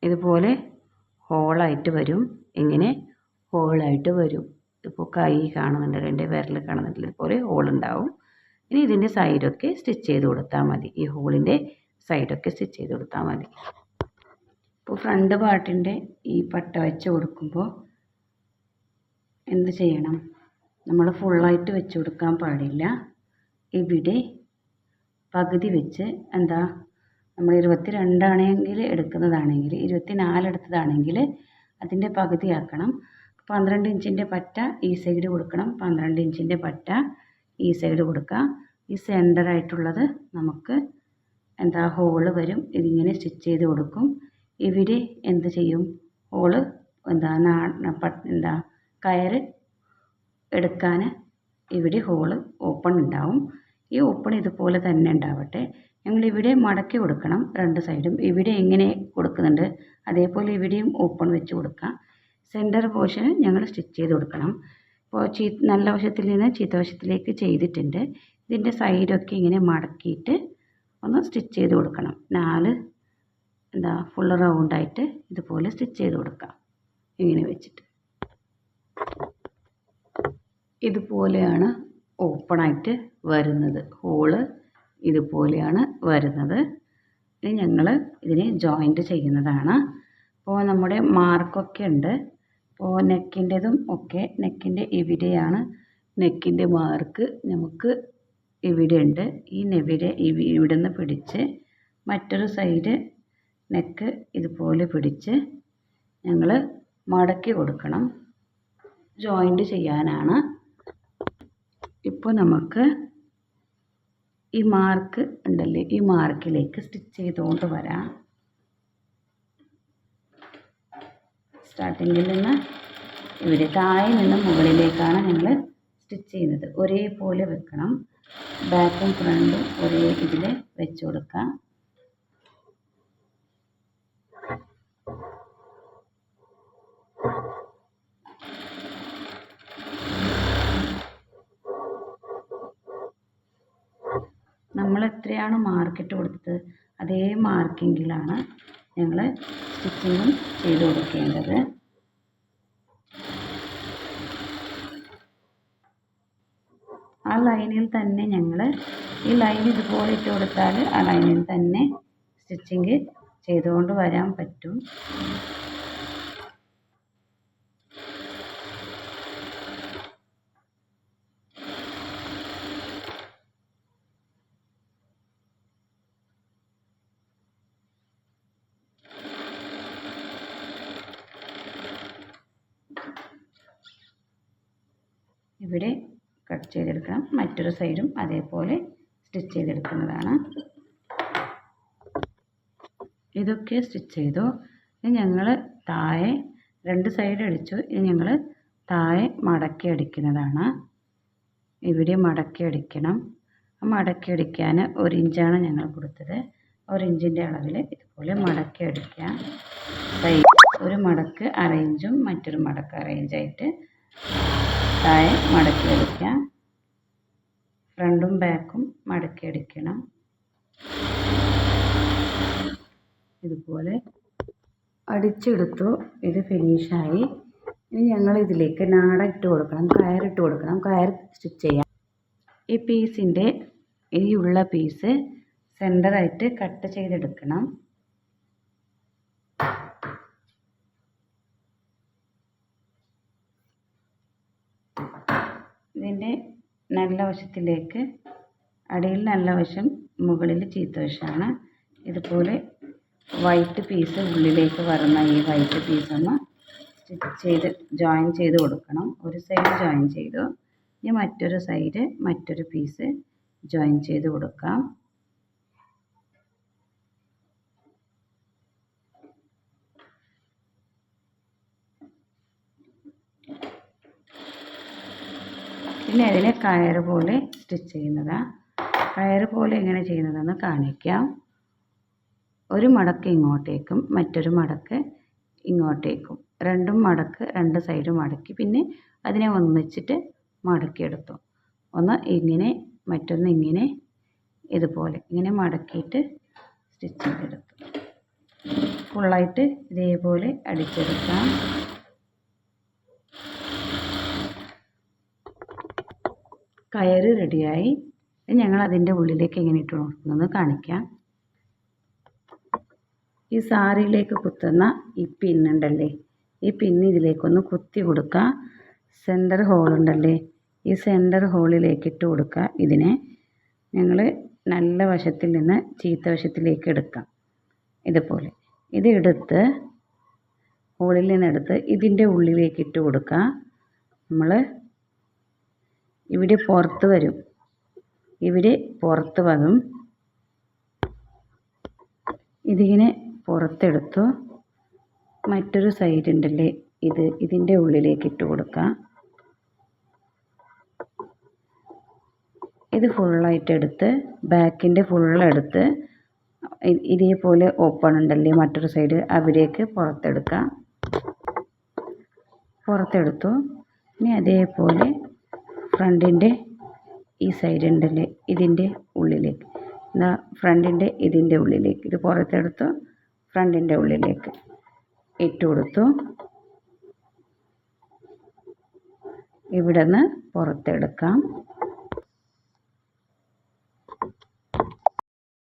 ഇതുപോലെ ഹോളായിട്ട് വരും. ഇങ്ങനെ ഹോളായിട്ട് വരും. ഇപ്പോൾ കൈ കാണുന്നുണ്ട്, എൻ്റെ വിരൽ കാണുന്നുണ്ട്, ഇതുപോലെ ഹോളുണ്ടാവും. ഇനി ഇതിൻ്റെ സൈഡൊക്കെ സ്റ്റിച്ച് ചെയ്ത് കൊടുത്താൽ മതി. ഈ ഹോളിൻ്റെ സൈഡൊക്കെ സ്റ്റിച്ച് ചെയ്ത് കൊടുത്താൽ മതി. ഇപ്പോൾ ഫ്രണ്ട് പാർട്ടിൻ്റെ ഈ പട്ട വെച്ച് കൊടുക്കുമ്പോൾ എന്ത് ചെയ്യണം? നമ്മൾ ഫുള്ളായിട്ട് വെച്ച് കൊടുക്കാൻ പാടില്ല. ഇവിടെ പകുതി വെച്ച് നമ്മൾ 22 ആണെങ്കിൽ എടുക്കുന്നതാണെങ്കിൽ 24 എടുത്തതാണെങ്കിൽ അതിൻ്റെ പകുതിയാക്കണം. 12 ഇഞ്ചിൻ്റെ പറ്റ ഈ സൈഡ് കൊടുക്കണം, 12 ഇഞ്ചിൻ്റെ പറ്റ ഈ സൈഡ് കൊടുക്കുക. ഈ സെൻറ്ററായിട്ടുള്ളത് നമുക്ക് ഹോള് വരും. ഇതിങ്ങനെ സ്റ്റിച്ച് ചെയ്ത് കൊടുക്കും. ഇവിടെ എന്ത് ചെയ്യും? ഹോള് കയറ് എടുക്കാൻ ഇവിടെ ഹോള് ഓപ്പൺ ഉണ്ടാവും. ഈ ഓപ്പൺ ഇതുപോലെ തന്നെ ഉണ്ടാവട്ടെ. ഞങ്ങളിവിടെ മടക്കി കൊടുക്കണം 2 സൈഡും. ഇവിടെ എങ്ങനെ കൊടുക്കുന്നുണ്ട് അതേപോലെ ഇവിടെയും ഓപ്പൺ വെച്ച് കൊടുക്കാം. സെൻറ്റർ പോർഷന് ഞങ്ങൾ സ്റ്റിച്ച് ചെയ്ത് കൊടുക്കണം. ഇപ്പോൾ നല്ല വശത്തിൽ നിന്ന് ചീത്ത വശത്തിലേക്ക് ചെയ്തിട്ടുണ്ട്. ഇതിൻ്റെ സൈഡൊക്കെ ഇങ്ങനെ മടക്കിയിട്ട് ഒന്ന് സ്റ്റിച്ച് ചെയ്ത് കൊടുക്കണം. 4 ഫുൾ റൗണ്ടായിട്ട് ഇതുപോലെ സ്റ്റിച്ച് ചെയ്ത് കൊടുക്കാം. ഇങ്ങനെ വെച്ചിട്ട് ഇതുപോലെയാണ് ഓപ്പണായിട്ട് വരുന്നത്. ഹോള് ഇതുപോലെയാണ് വരുന്നത്. ഇനി ഞങ്ങൾ ഇതിനെ ജോയിൻറ്റ് ചെയ്യുന്നതാണ്. അപ്പോൾ നമ്മുടെ മാർക്കൊക്കെ ഉണ്ട്. അപ്പോൾ നെക്കിൻ്റെതും ഒക്കെ നെക്കിൻ്റെ ഇവിടെയാണ് നെക്കിൻ്റെ മാർക്ക്. നമുക്ക് ഇവിടെ ഉണ്ട്. ഈ ഇവിടെ നിന്ന് പിടിച്ച് മറ്റൊരു സൈഡ് നെക്ക് ഇതുപോലെ പിടിച്ച് ഞങ്ങൾ മടക്കി കൊടുക്കണം. ജോയിൻറ്റ് ചെയ്യാനാണ്. ഇപ്പോൾ നമുക്ക് ഈ മാർക്ക് ഉണ്ടല്ലേ, ഈ മാർക്കിലേക്ക് സ്റ്റിച്ച് ചെയ്തുകൊണ്ട് വരാം. സ്റ്റാർട്ടിങ്ങിൽ നിന്ന് ഇവിടെ താഴെ നിന്ന് മുകളിലേക്കാണ് ഞങ്ങൾ സ്റ്റിച്ച് ചെയ്യുന്നത്. ഒരേപോലെ വെക്കണം. ബാക്കും ഫ്രണ്ടും ഒരേ ഇതിൽ വെച്ച് കൊടുക്കാം. നമ്മൾ എത്രയാണ് മാർക്കിട്ട് കൊടുത്തത് അതേ മാർക്കിങ്ങിലാണ് ഞങ്ങൾ സ്റ്റിച്ചിങ്ങും ചെയ്ത് കൊടുക്കേണ്ടത്. ആ ലൈനിൽ തന്നെ ഞങ്ങൾ ഈ ലൈൻ ഇതുപോലെ ഇട്ട് കൊടുത്താൽ ആ ലൈനിൽ തന്നെ സ്റ്റിച്ചിങ് ചെയ്തുകൊണ്ട് വരാൻ പറ്റും. ഇവിടെ കട്ട് ചെയ്തെടുക്കണം. മറ്റൊരു സൈഡും അതേപോലെ സ്റ്റിച്ച് ചെയ്തെടുക്കുന്നതാണ്. ഇതൊക്കെ സ്റ്റിച്ച് ചെയ്തു. ഇനി ഞങ്ങൾ താഴെ 2 സൈഡ് അടിച്ചു. ഇനി ഞങ്ങൾ താഴെ മടക്കി അടിക്കുന്നതാണ്. ഇവിടെ മടക്കി അടിക്കണം. മടക്കി അടിക്കാൻ 1 ഇഞ്ചാണ് ഞങ്ങൾ കൊടുത്തത്. 1 ഇഞ്ചിൻ്റെ അളവിൽ ഇതുപോലെ മടക്കി അടിക്കാം. സൈഡ് ഒരു മടക്ക് 1/2 ഇഞ്ചും മറ്റൊരു മടക്ക് 1/2 ഇഞ്ചായിട്ട് താഴെ മടക്കി അടിക്കാം. ഫ്രണ്ടും ബാക്കും മടക്കി അടിക്കണം. ഇതുപോലെ അടിച്ചെടുത്തു. ഇത് ഫിനിഷായി. ഇനി ഞങ്ങൾ ഇതിലേക്ക് നാട ഇട്ട് കൊടുക്കണം, കയറിട്ട് കൊടുക്കണം. കയർ സ്റ്റിച്ച് ചെയ്യാം. ഈ പീസിൻ്റെ ഈ ഉള്ള പീസ് സെൻറ്ററായിട്ട് കട്ട് ചെയ്തെടുക്കണം. ഇതിൻ്റെ നല്ല വശത്തിലേക്ക് അടിയിൽ നല്ല വശം മുകളിൽ ചീത്ത വശമാണ്. ഇതുപോലെ വൈറ്റ് പീസ് ഉള്ളിലേക്ക് വരുന്ന ഈ വൈറ്റ് പീസൊന്ന് സ്റ്റിച്ച് ചെയ്ത് ജോയിൻ ചെയ്ത് കൊടുക്കണം. ഒരു സൈഡ് ജോയിൻ ചെയ്തു. ഇനി മറ്റൊരു സൈഡ് മറ്റൊരു പീസ് ജോയിൻ ചെയ്ത് കൊടുക്കാം. പിന്നെ അതിനെ കയറ് പോലെ സ്റ്റിച്ച് ചെയ്യുന്നതാണ്. കയറ് പോലെ എങ്ങനെ ചെയ്യുന്നതെന്ന് കാണിക്കാം. ഒരു മടക്ക് ഇങ്ങോട്ടേക്കും മറ്റൊരു മടക്ക് ഇങ്ങോട്ടേക്കും, 2 മടക്ക് 2 സൈഡ് മടക്കി പിന്നെ അതിനെ ഒന്നിച്ചിട്ട് മടക്കിയെടുത്തു. ഒന്ന് ഇങ്ങനെ മറ്റൊന്ന് ഇങ്ങനെ ഇതുപോലെ ഇങ്ങനെ മടക്കിയിട്ട് സ്റ്റിച്ച് ചെയ്തെടുത്തു. ഫുള്ളായിട്ട് ഇതേപോലെ അടിച്ചെടുക്കാം. കയറ് റെഡിയായി. ഞങ്ങൾ അതിൻ്റെ ഉള്ളിലേക്ക് എങ്ങനെ ഇട്ട് കൊടുക്കുന്നത് കാണിക്കാം. ഈ സാരിയിലേക്ക് കുത്തുന്ന ഈ പിന്നുണ്ടല്ലേ, ഈ പിന്ന് ഇതിലേക്കൊന്ന് കുത്തി കൊടുക്കുക. സെൻറ്റർ ഹോളുണ്ടല്ലേ, ഈ സെൻറ്റർ ഹോളിലേക്ക് ഇട്ട് കൊടുക്കുക. ഇതിനെ ഞങ്ങൾ നല്ല വശത്തിൽ നിന്ന് ചീത്ത വശത്തിലേക്ക് എടുക്കാം. ഇതുപോലെ ഇത് എടുത്ത് ഹോളിൽ നിന്നെടുത്ത് ഇതിൻ്റെ ഉള്ളിലേക്ക് ഇട്ട് കൊടുക്കുക. നമ്മൾ ഇവിടെ പുറത്ത് വരും, ഇവിടെ പുറത്ത് വരും. ഇതിങ്ങനെ പുറത്തെടുത്തു. മറ്റൊരു സൈഡ് ഉണ്ടല്ലേ, ഇതിൻ്റെ ഉള്ളിലേക്ക് ഇട്ട് കൊടുക്കാം. ഇത് ഫുള്ളായിട്ട് എടുത്ത് ബാക്കിൻ്റെ ഫുള്ളെടുത്ത് ഇതേപോലെ ഓപ്പൺ ഉണ്ടല്ലേ മറ്റൊരു സൈഡ്, അവിടേക്ക് പുറത്തെടുത്തു. ഇനി അതേപോലെ ഫ്രണ്ടിൻ്റെ ഈ സൈഡ് ഉണ്ടല്ലേ, ഇതിൻ്റെ ഉള്ളിലേക്ക്, ഫ്രണ്ടിൻ്റെ ഇതിൻ്റെ ഉള്ളിലേക്ക് ഇത് പുറത്തെടുത്തു ഫ്രണ്ടിൻ്റെ ഉള്ളിലേക്ക് ഇട്ട് കൊടുത്തു. ഇവിടെ നിന്ന് പുറത്തെടുക്കാം.